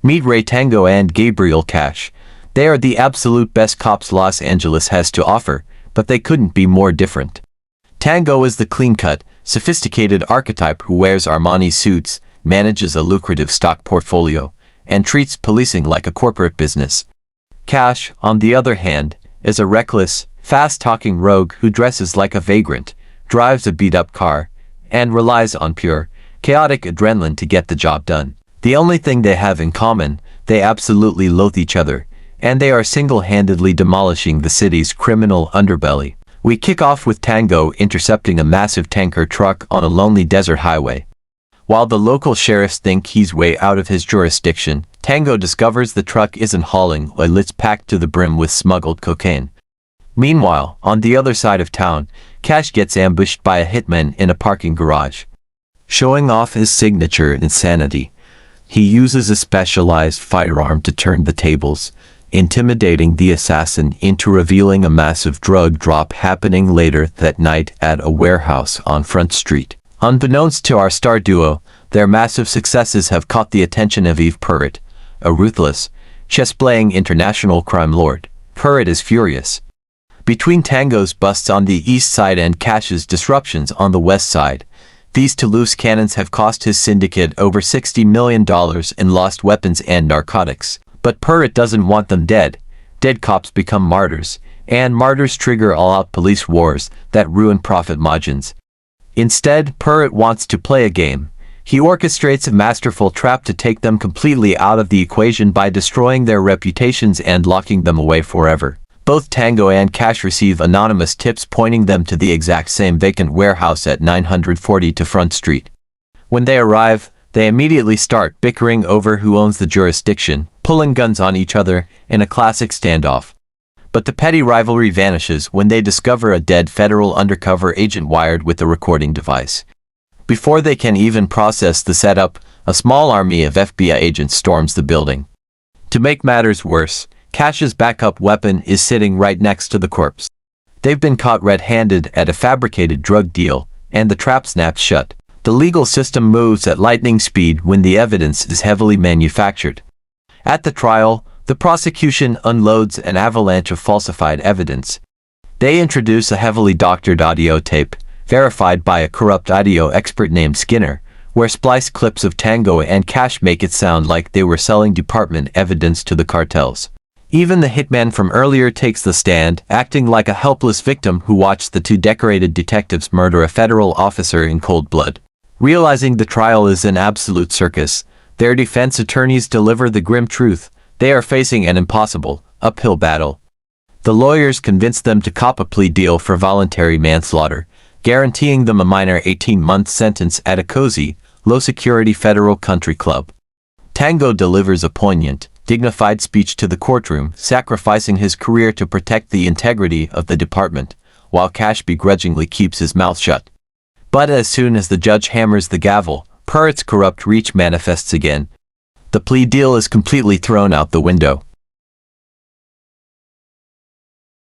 Meet Ray Tango and Gabriel Cash. They are the absolute best cops Los Angeles has to offer, but they couldn't be more different. Tango is the clean-cut, sophisticated archetype who wears Armani suits, manages a lucrative stock portfolio, and treats policing like a corporate business. Cash, on the other hand, is a reckless, fast-talking rogue who dresses like a vagrant, drives a beat-up car, and relies on pure, chaotic adrenaline to get the job done. The only thing they have in common, they absolutely loathe each other, and they are single-handedly demolishing the city's criminal underbelly. We kick off with Tango intercepting a massive tanker truck on a lonely desert highway. While the local sheriffs think he's way out of his jurisdiction, Tango discovers the truck isn't hauling oil, it's packed to the brim with smuggled cocaine. Meanwhile, on the other side of town, Cash gets ambushed by a hitman in a parking garage. Showing off his signature insanity, he uses a specialized firearm to turn the tables, intimidating the assassin into revealing a massive drug drop happening later that night at a warehouse on Front Street. Unbeknownst to our star duo, their massive successes have caught the attention of Eve Purritt, a ruthless, chess-playing international crime lord. Purritt is furious. Between Tango's busts on the east side and Cash's disruptions on the west side, these two loose cannons have cost his syndicate over $60 million in lost weapons and narcotics. But Purritt doesn't want them dead. Dead cops become martyrs, and martyrs trigger all-out police wars that ruin profit margins. Instead, Purritt wants to play a game. He orchestrates a masterful trap to take them completely out of the equation by destroying their reputations and locking them away forever. Both Tango and Cash receive anonymous tips pointing them to the exact same vacant warehouse at 940 to Front Street. When they arrive, they immediately start bickering over who owns the jurisdiction, pulling guns on each other in a classic standoff. But the petty rivalry vanishes when they discover a dead federal undercover agent wired with a recording device. Before they can even process the setup, a small army of FBI agents storms the building. To make matters worse, Cash's backup weapon is sitting right next to the corpse. They've been caught red-handed at a fabricated drug deal, and the trap snaps shut. The legal system moves at lightning speed when the evidence is heavily manufactured. At the trial, the prosecution unloads an avalanche of falsified evidence. They introduce a heavily doctored audio tape, verified by a corrupt audio expert named Skinner, where spliced clips of Tango and Cash make it sound like they were selling department evidence to the cartels. Even the hitman from earlier takes the stand, acting like a helpless victim who watched the two decorated detectives murder a federal officer in cold blood. Realizing the trial is an absolute circus, their defense attorneys deliver the grim truth. They are facing an impossible, uphill battle. The lawyers convince them to cop a plea deal for voluntary manslaughter, guaranteeing them a minor 18-month sentence at a cozy, low-security federal country club. Tango delivers a poignant, dignified speech to the courtroom, sacrificing his career to protect the integrity of the department, while Cash begrudgingly keeps his mouth shut. But as soon as the judge hammers the gavel, Purritt's corrupt reach manifests again. The plea deal is completely thrown out the window.